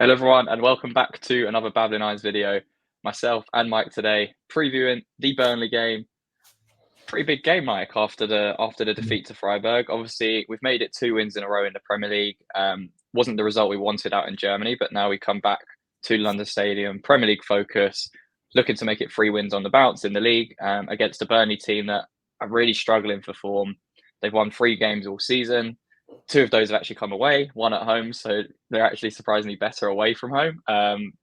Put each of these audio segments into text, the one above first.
Hello everyone and welcome back to another Babbling Eyes video. Myself and Mike today previewing the Burnley game. Pretty big game, Mike, after the defeat to Freiburg. Obviously, we've made it 2 wins in a row in the Premier League. Wasn't the result we wanted out in Germany, but now we come back to London Stadium, Premier League focus, looking to make it 3 wins on the bounce in the league against a Burnley team that are really struggling for form. They've won 3 games all season. 2 of those have actually come away, one at home, so they're actually surprisingly better away from home,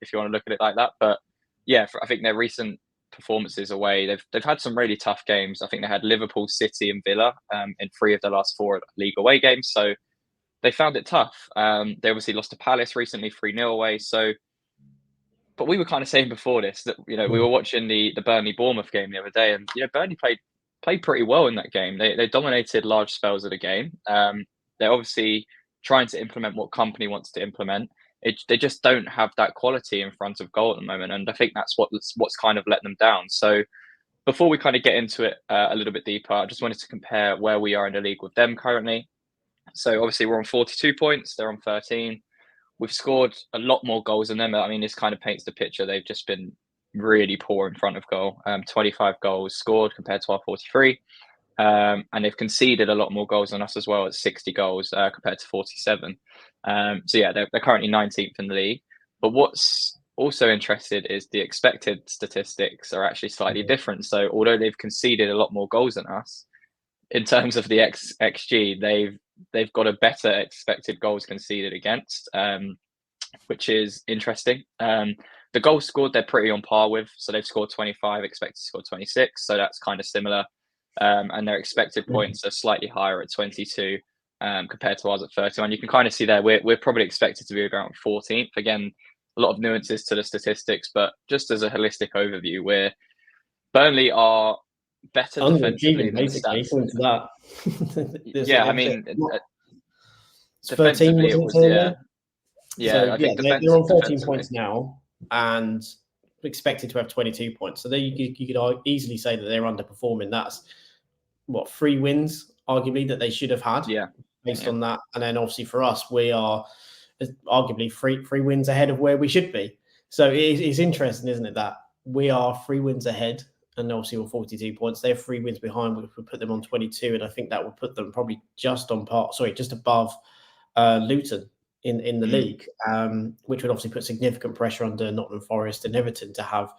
if you want to look at it like that. But yeah, I think their recent performances away, they've had some really tough games. I think they had Liverpool, City, and Villa in 3 of the last 4 league away games, so they found it tough. They obviously lost to Palace recently, 3-0 away. So, but we were kind of saying before this that we were watching the Burnley Bournemouth game the other day, and Burnley played pretty well in that game. They dominated large spells of the game. They're obviously trying to implement what company wants to implement. They just don't have that quality in front of goal at the moment, and I think that's what's kind of let them down. So before we kind of get into it a little bit deeper, I just wanted to compare where we are in the league with them currently. So obviously we're on 42 points, they're on 13. We've scored a lot more goals than them. I mean, this kind of paints the picture. They've just been really poor in front of goal. 25 goals scored compared to our 43. And they've conceded a lot more goals than us as well at 60 goals compared to 47. So yeah, they're currently 19th in the league. But what's also interesting is the expected statistics are actually slightly different. So although they've conceded a lot more goals than us, in terms of the XG, they've got a better expected goals conceded against, which is interesting. The goals scored, they're pretty on par with. So they've scored 25, expected to score 26. So that's kind of similar. And their expected points are slightly higher at 22 compared to ours at 31. You can kind of see there we're probably expected to be around 14th. Again, a lot of nuances to the statistics, but just as a holistic overview, Burnley are better defensively than the stats. That. Yeah, I mean, defensively it was I think they're on 14 points now and expected to have 22 points. So there you could easily say that they're underperforming. That's 3 wins, arguably, that they should have had based on that. And then obviously for us, we are arguably three wins ahead of where we should be. So it's interesting, isn't it, that we are 3 wins ahead and obviously we're 42 points. They're 3 wins behind, which would put them on 22. And I think that would put them probably just above Luton in the league, which would obviously put significant pressure under Nottingham Forest and Everton to have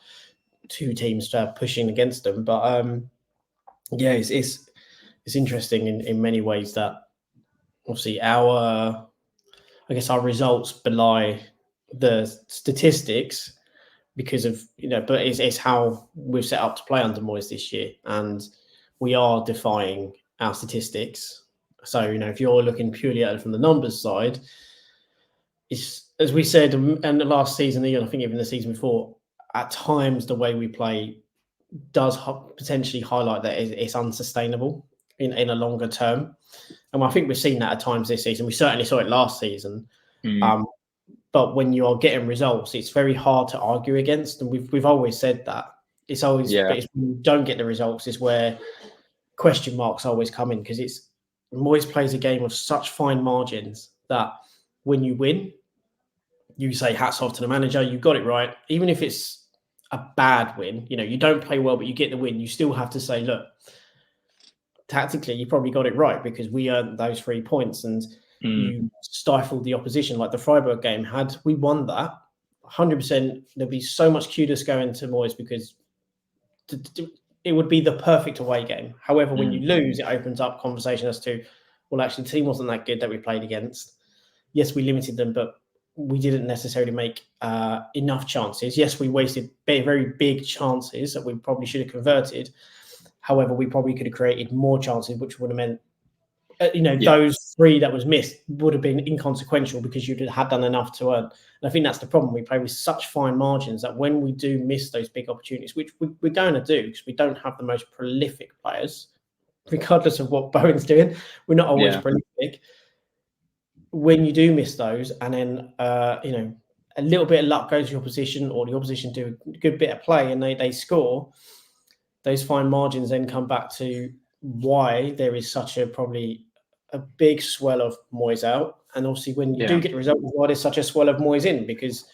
2 teams pushing against them. But it's interesting in many ways that obviously our results belie the statistics because of but it's how we've set up to play under Moyes this year, and we are defying our statistics. So if you're looking purely at it from the numbers side, it's, as we said in the last season, I think even the season before, at times the way we play does potentially highlight that it's unsustainable in a longer term. And I think we've seen that at times this season. We certainly saw it last season. But when you are getting results, it's very hard to argue against. And we've always said that. It's always, but when you don't get the results is where question marks always come in, because Moyes plays a game of such fine margins that when you win, you say hats off to the manager, you got it right. Even if it's a bad win, you don't play well, but you get the win, you still have to say, look, tactically, you probably got it right because we earned those 3 points and you stifled the opposition. Like the Freiburg game, had we won that, 100%, there'd be so much kudos going to Moyes because it would be the perfect away game. However, when you lose, it opens up conversation as to, well, actually, the team wasn't that good that we played against. Yes, we limited them, but we didn't necessarily make enough chances. Yes, we wasted very big chances that we probably should have converted. However, we probably could have created more chances, which would have meant, those 3 that was missed would have been inconsequential because you'd had done enough to earn. And I think that's the problem. We play with such fine margins that when we do miss those big opportunities, which we're going to do because we don't have the most prolific players, regardless of what Bowen's doing, we're not always prolific. When you do miss those and then, a little bit of luck goes to your opposition or the opposition do a good bit of play and they score, those fine margins then come back to why there is such a probably a big swell of Moyes out, and obviously when you do get the result, why there's such a swell of Moyes in, because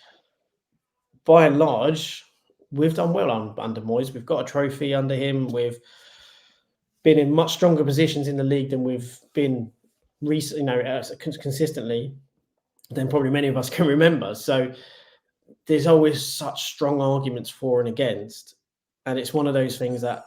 by and large we've done well under Moyes. We've got a trophy under him. We've been in much stronger positions in the league than we've been recently, consistently, than probably many of us can remember. So there's always such strong arguments for and against, and it's one of those things that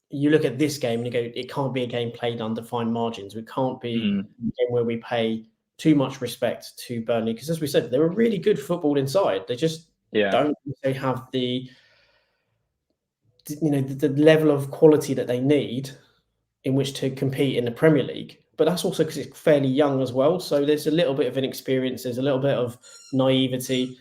you look at this game and you go, it can't be a game played under fine margins. It can't be a game where we pay too much respect to Burnley, because, as we said, they're a really good football inside. They just don't have the level of quality that they need in which to compete in the Premier League. But that's also because it's fairly young as well. So there's a little bit of inexperience. There's a little bit of naivety.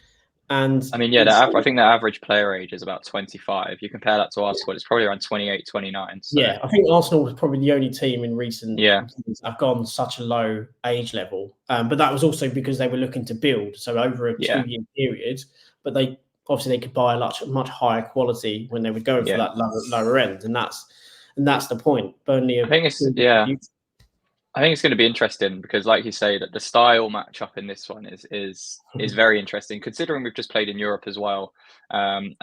And I mean, I think the average player age is about 25. You compare that to our squad, it's probably around 28, 29. So. Yeah, I think Arsenal was probably the only team in recent years have gone such a low age level. But that was also because they were looking to build. So over a 2-year period, but they could buy a much higher quality when they were going for that lower end. And that's the point. Burnley, I think it's going to be interesting because, like you say, that the style matchup in this one is very interesting, considering we've just played in Europe as well. And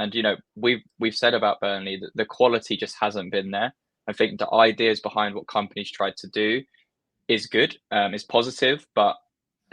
we've said about Burnley that the quality just hasn't been there. I think the ideas behind what companies tried to do is good, is positive, but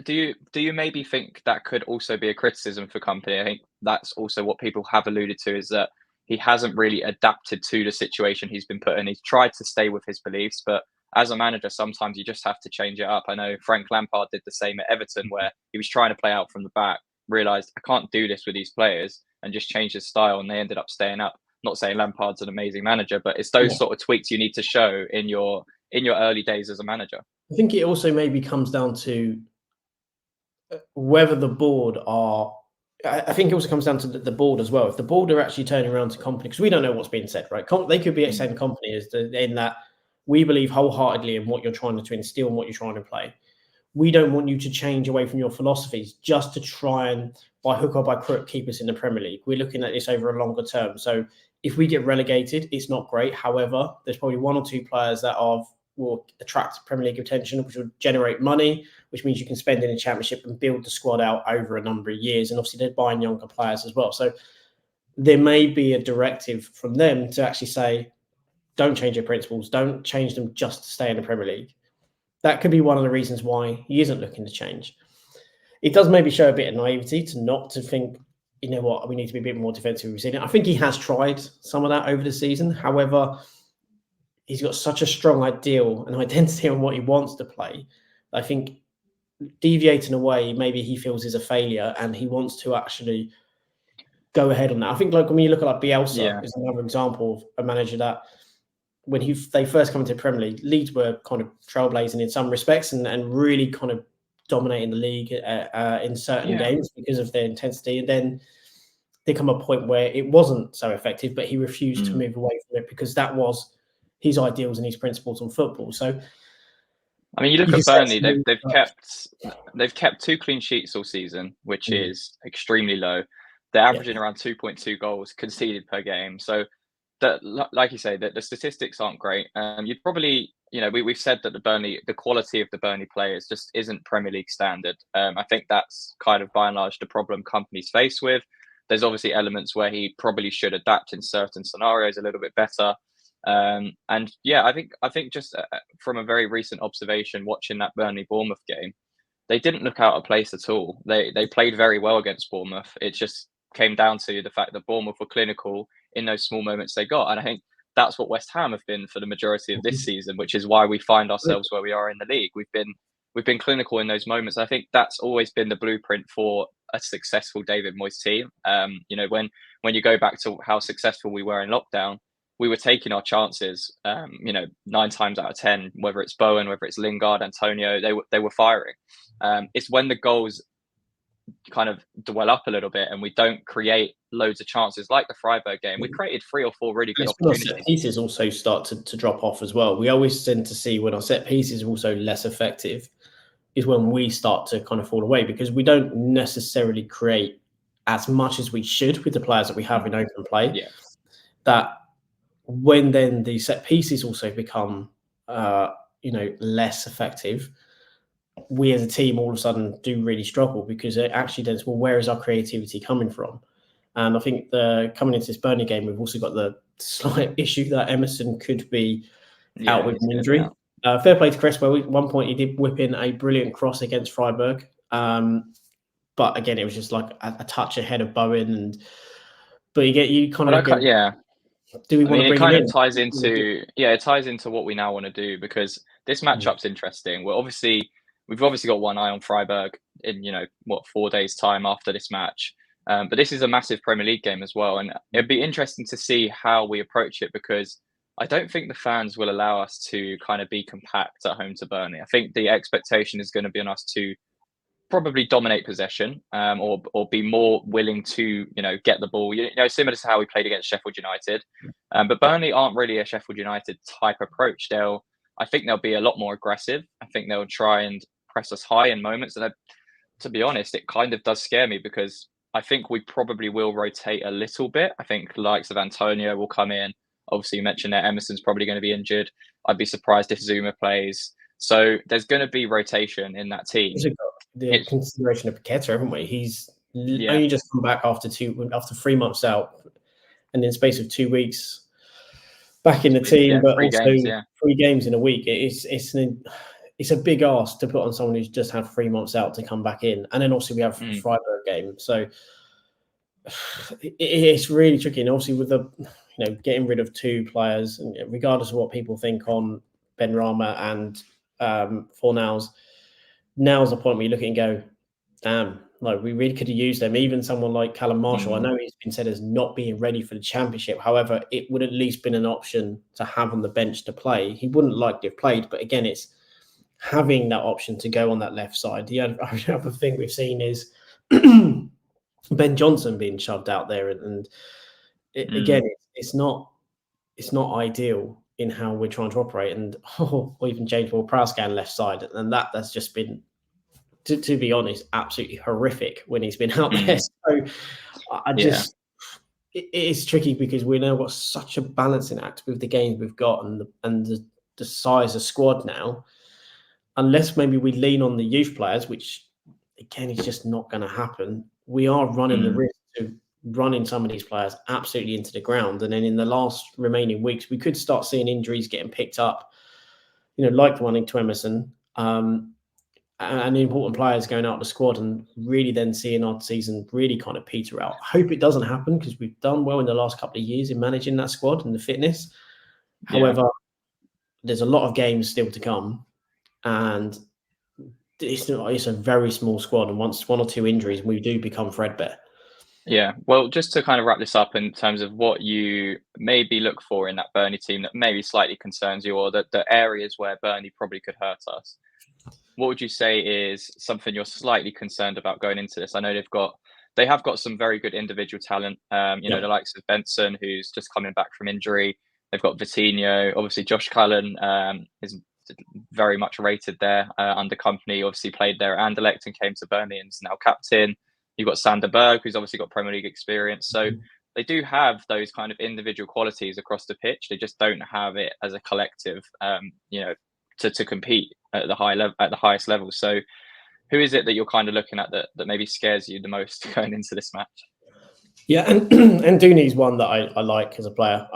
do you maybe think that could also be a criticism for company? I think that's also what people have alluded to, is that he hasn't really adapted to the situation he's been put in. He's tried to stay with his beliefs, but as a manager, sometimes you just have to change it up. I know Frank Lampard did the same at Everton, where he was trying to play out from the back, realised I can't do this with these players, and just changed his style, and they ended up staying up. Not saying Lampard's an amazing manager, but it's those sort of tweaks you need to show in your early days as a manager. I think it also maybe comes down to whether the board are. I think it also comes down to the board as well. If the board are actually turning around to company, because we don't know what's being said, right? They could be saying company in that we believe wholeheartedly in what you're trying to instill and what you're trying to play. We don't want you to change away from your philosophies just to try and, by hook or by crook, keep us in the Premier League. We're looking at this over a longer term. So if we get relegated, it's not great. However, there's probably one or two players that will attract Premier League attention, which will generate money, which means you can spend in a championship and build the squad out over a number of years. And obviously they're buying younger players as well. So there may be a directive from them to actually say, don't change your principles. Don't change them just to stay in the Premier League. That could be one of the reasons why he isn't looking to change. It does maybe show a bit of naivety to think, you know what, we need to be a bit more defensively resilient. I think he has tried some of that over the season. However, he's got such a strong ideal and identity on what he wants to play. I think deviating away, maybe he feels is a failure, and he wants to actually go ahead on that. I think, like, when you look at Bielsa, is another example of a manager that, when they first come into the Premier League, Leeds were kind of trailblazing in some respects and really kind of dominating the league in certain games because of their intensity. And then there come a point where it wasn't so effective, but he refused to move away from it because that was his ideals and his principles on football. So, I mean, you look at Burnley; they've kept 2 clean sheets all season, which is extremely low. They're averaging around 2.2 goals conceded per game. So, that, like you say, that the statistics aren't great. You'd probably, we've said that the quality of the Burnley players just isn't Premier League standard. I think that's kind of by and large the problem companies face with. There's obviously elements where he probably should adapt in certain scenarios a little bit better. I think just from a very recent observation, watching that Burnley Bournemouth game, they didn't look out of place at all. They played very well against Bournemouth. It just came down to the fact that Bournemouth were clinical in those small moments they got. And I think that's what West Ham have been for the majority of this season, which is why we find ourselves where we are in the league. We've been clinical in those moments. I think that's always been the blueprint for a successful David Moyes team. When you go back to how successful we were in lockdown, we were taking our chances, 9 times out of 10, whether it's Bowen, whether it's Lingard, Antonio, they were firing. It's when the goals kind of dwell up a little bit and we don't create loads of chances, like the Freiburg game. We created 3 or 4 really good opportunities. Set pieces also start to drop off as well. We always tend to see when our set pieces are also less effective is when we start to kind of fall away, because we don't necessarily create as much as we should with the players that we have in open play. That when then the set pieces also become less effective, we as a team all of a sudden do really struggle, because it actually then, well, where is our creativity coming from? And I think coming into this Burnley game, we've also got the slight issue that Emerson could be out with an injury. Fair play to Crespo. At one point, he did whip in a brilliant cross against Freiburg. But again, it was just like a touch ahead of Bowen. But you kind of go, do we want to bring him in? It ties into what we now want to do, because this matchup's interesting. We've obviously got one eye on Freiburg in 4 days' time after this match. But this is a massive Premier League game as well, and it'd be interesting to see how we approach it, because I don't think the fans will allow us to kind of be compact at home to Burnley. I think the expectation is going to be on us to probably dominate possession, or be more willing to get the ball, similar to how we played against Sheffield United. But Burnley aren't really a Sheffield United type approach. I think they'll be a lot more aggressive. I think they'll try and press us high in moments, and to be honest, it kind of does scare me, because I think we probably will rotate a little bit. I think the likes of Antonio will come in. Obviously, you mentioned that Emerson's probably going to be injured. I'd be surprised if Zuma plays. So there's going to be rotation in that team. The consideration of Paqueta, haven't we? He's only just come back after 3 months out, and in the space of 2 weeks back in the team, but also 3 games in a week. It's a big ask to put on someone who's just had 3 months out to come back in, and then also we have the Freiburg game, so it's really tricky. And obviously with the getting rid of 2 players, and regardless of what people think on Benrahma and Fornals, now's the point where you look at it and go, damn, like we really could have used them. Even someone like Callum Marshall, I know he's been said as not being ready for the Championship. However, it would at least been an option to have on the bench to play. He wouldn't like to have played, but again, it's having that option to go on that left side. The other thing we've seen is Ben Johnson being shoved out there, and again, it's not ideal in how we're trying to operate, and or even James Ward-Prowse left side, and that's just been, to be honest, absolutely horrific when he's been out there. So it is tricky, because we now got such a balancing act with the games we've got and the size of squad now. Unless maybe we lean on the youth players, which again is just not going to happen, we are running the risk of running some of these players absolutely into the ground. And then in the last remaining weeks, we could start seeing injuries getting picked up, like the one to Emerson, and important players going out of the squad, and really then seeing our season really kind of peter out. I hope it doesn't happen, because we've done well in the last couple of years in managing that squad and the fitness. However, there's a lot of games still to come, and it's a very small squad, and once 1 or 2 injuries, we do become threadbare. Yeah, well, just to kind of wrap this up in terms of what you maybe look for in that Burnley team that maybe slightly concerns you, or the areas where Burnley probably could hurt us, what would you say is something you're slightly concerned about going into this? I know they have got some very good individual talent. The likes of Benson, who's just coming back from injury. They've got Vitinho. Obviously, Josh Cullen is very much rated there under Company. Obviously, played there at Anderlecht and came to Burnley and is now captain. You've got Sander Berg, who's obviously got Premier League experience. So they do have those kind of individual qualities across the pitch. They just don't have it as a collective, to compete at the highest level. So who is it that you're kind of looking at that maybe scares you the most going into this match? Yeah, and Dooney's one that I like as a player.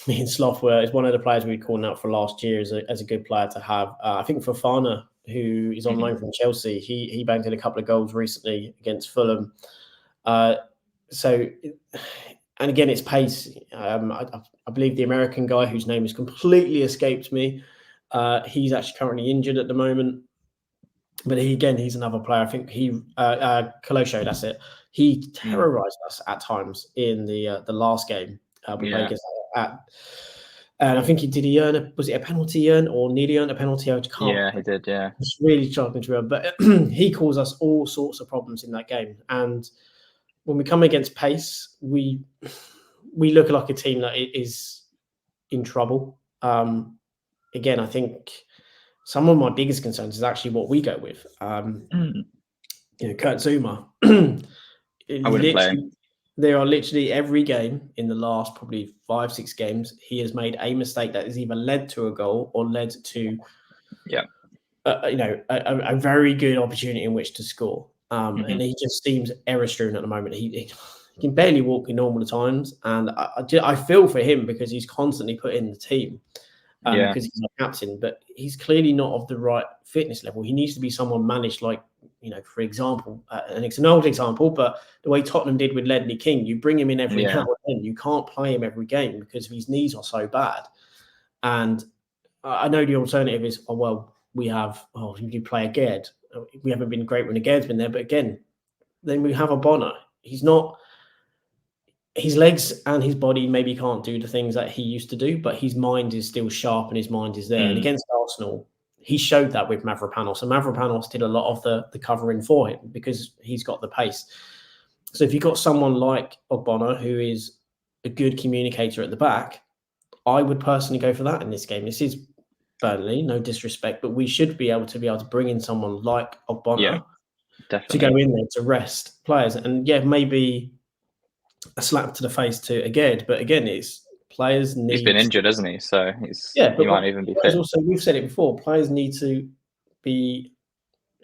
Me and Sloth is one of the players we called out for last year as a good player to have. I think Fofana, who is on loan from Chelsea, he banged in a couple of goals recently against Fulham. And again, it's pace. I believe the American guy whose name has completely escaped me, he's actually currently injured at the moment. But he's another player. I think Colosho, that's it. He terrorised us at times in the last game we played against and I think he earn was it a penalty or nearly earned a penalty? I can't. Yeah, he did. Yeah, it's really struggling to remember. But he caused us all sorts of problems in that game. And when we come against pace, we look like a team that is in trouble. Again, I think some of my biggest concerns is actually what we go with. Kurt Zuma. I wouldn't play him. There are literally every game in the last probably 5-6 games, he has made a mistake that has either led to a goal or led to Yeah. A very good opportunity in which to score. And he just seems error-strewn at the moment. He can barely walk in normal times, and I feel for him because he's constantly put in the team because he's a captain, but he's clearly not of the right fitness level. He needs to be someone managed like, for example, and it's an old example, but the way Tottenham did with Ledley King, you bring him in every now and then. You can't play him every game because his knees are so bad. And I know the alternative is, you play Aged. We haven't been great when Aged's been there, but again, then we have a Bonner. He's not. His legs and his body maybe can't do the things that he used to do, but his mind is still sharp and his mind is there. And against Arsenal, he showed that with Mavropanos. And Mavropanos did a lot of the covering for him because he's got the pace. So if you've got someone like Ogbonna, who is a good communicator at the back, I would personally go for that in this game. This is Burnley, no disrespect, but we should be able to bring in someone like Ogbonna to go in there to rest players. And maybe a slap to the face to Aged, but again, it's players need. He's been injured, hasn't he? So he might even be fit. Also, we've said it before. Players need to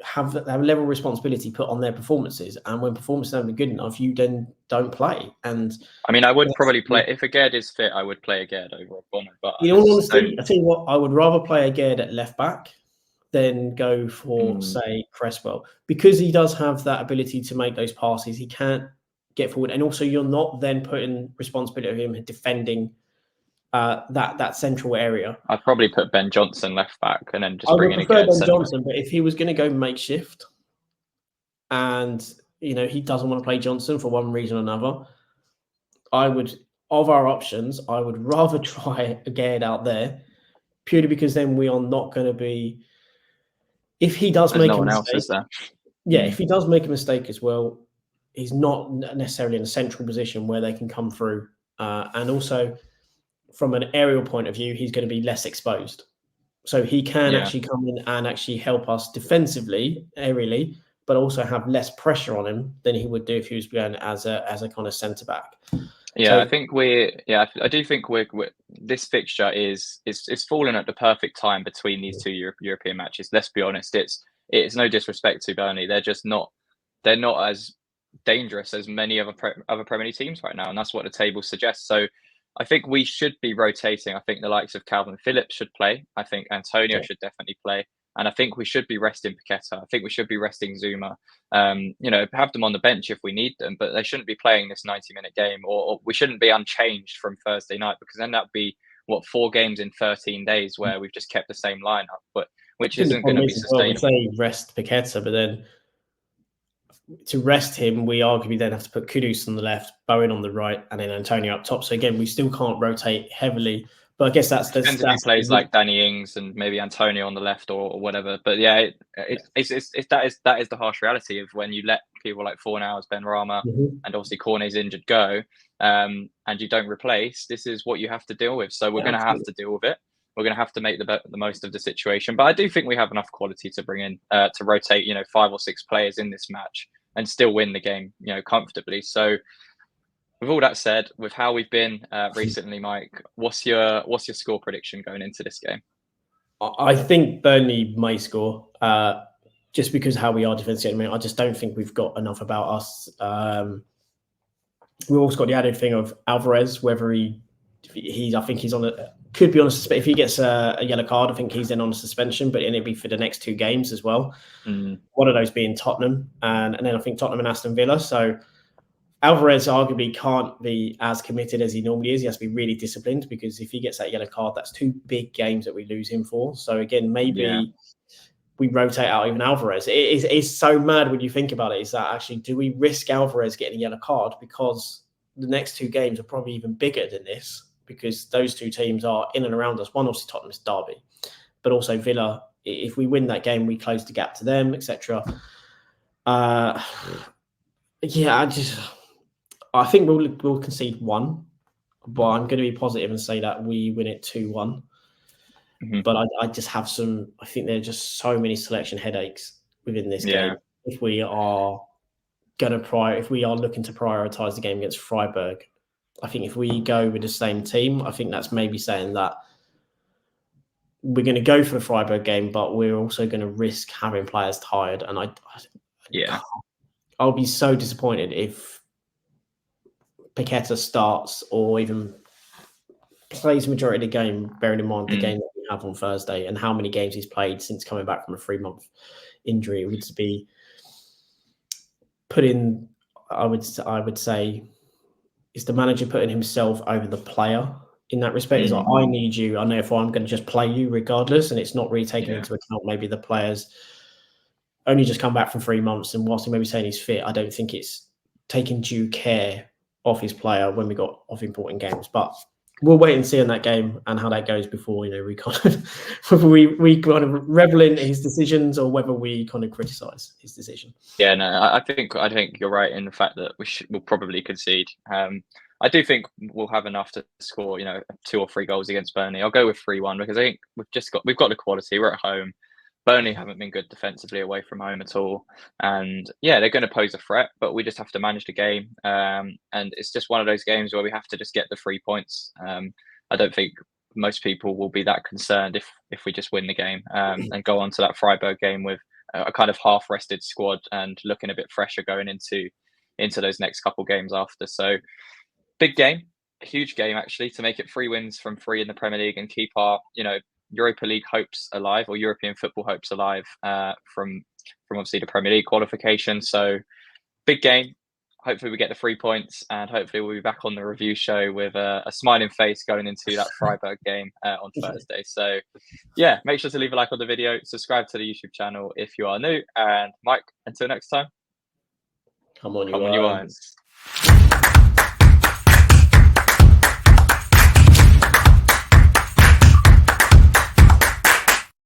have a level of responsibility put on their performances, and when performances aren't good enough, you then don't play. And I mean, I would probably play if Aged is fit. I would play Aged over Ogbonna. But in all honesty, I tell you what, I would rather play Aged at left back than go for say Cresswell, because he does have that ability to make those passes. He can't get forward, and also you're not then putting responsibility of him defending that central area. I'd probably put Ben Johnson left back and then just bring in Ben Johnson, but if he was going to go makeshift, and he doesn't want to play Johnson for one reason or another, of our options, I would rather try Aged out there, purely because then we are not going to be. If he does make a mistake, if he does make a mistake as well, he's not necessarily in a central position where they can come through. And also, from an aerial point of view, he's going to be less exposed. So he can actually come in and actually help us defensively, aerially, but also have less pressure on him than he would do if he was going as a kind of centre-back. Yeah, I think I do think this fixture is fallen at the perfect time between these two European matches. Let's be honest, it's no disrespect to Burnley. They're not as dangerous as many other Premier League teams right now, and that's what the table suggests. So I think we should be rotating. I think the likes of Calvin Phillips should play. I think Antonio should definitely play. And I think we should be resting Paqueta. I think we should be resting Zuma. Have them on the bench if we need them, but they shouldn't be playing this 90-minute game, or we shouldn't be unchanged from Thursday night, because then that'd be 4 games in 13 days where we've just kept the same lineup, but which isn't going to be sustainable. We say rest Paqueta, but then to rest him, we arguably then have to put Kudus on the left, Bowen on the right, and then Antonio up top. So again, we still can't rotate heavily. But I guess that's depends if he plays like Danny Ings and maybe Antonio on the left or whatever. But yeah, that is the harsh reality of when you let people like Fornals, Ben Rama, and obviously Cornet's injured go, and you don't replace. This is what you have to deal with. So we're going to have to deal with it. We're going to have to make the most of the situation. But I do think we have enough quality to bring in to rotate, 5 or 6 players in this match and still win the game, comfortably. So with all that said, with how we've been recently, Mike, what's your score prediction going into this game? I think Burnley may score, just because how we are defensively. I just don't think we've got enough about us. We've also got the added thing of Alvarez, whether I think he's could be on a suspension. If he gets a yellow card, I think he's then on a suspension, but it'll be for the next 2 games as well. One of those being Tottenham, and then I think Tottenham and Aston Villa. So Alvarez arguably can't be as committed as he normally is. He has to be really disciplined, because if he gets that yellow card, that's 2 big games that we lose him for. So again, maybe we rotate out even Alvarez. It's so mad when you think about it, is that actually, do we risk Alvarez getting a yellow card, because the next 2 games are probably even bigger than this, because those 2 teams are in and around us. One, obviously Tottenham's Derby, but also Villa. If we win that game, we close the gap to them, etc. I think we'll concede 1, but I'm going to be positive and say that we win it 2-1. But I just have I think there are just so many selection headaches within this game. If we are looking to prioritise the game against Freiburg, I think if we go with the same team, I think that's maybe saying that we're going to go for the Freiburg game, but we're also going to risk having players tired. And I'll be so disappointed if Paqueta starts or even plays the majority of the game, bearing in mind the game that we have on Thursday and how many games he's played since coming back from a 3-month injury. It would be putting, I would say, is the manager putting himself over the player in that respect? Is like, I need you, and therefore I'm going to just play you regardless. And it's not really taking into account maybe the players only just come back from 3 months, and whilst he may be saying he's fit, I don't think it's taking due care of his player when we got off important games. But we'll wait and see on that game and how that goes before we kind of whether we kind of revel in his decisions or whether we kind of criticize his decision. Yeah, no, I think you're right in the fact that we'll probably concede. I do think we'll have enough to score, 2 or 3 goals against Burnley. I'll go with 3-1 because I think we've got the quality. We're at home. Burnley haven't been good defensively away from home at all, and they're going to pose a threat, but we just have to manage the game. And it's just one of those games where we have to just get the 3 points. I don't think most people will be that concerned if we just win the game and go on to that Freiburg game with a kind of half-rested squad and looking a bit fresher going into those next couple games after. So big game, a huge game actually, to make it 3 wins from 3 in the Premier League and keep our Europa League hopes alive, or European football hopes alive, from obviously the Premier League qualification. So big game. Hopefully we get the 3 points, and hopefully we'll be back on the review show with a smiling face going into that Freiburg game on Thursday. So yeah, make sure to leave a like on the video, subscribe to the YouTube channel if you are new, and Mike, until next time, come on, you irons.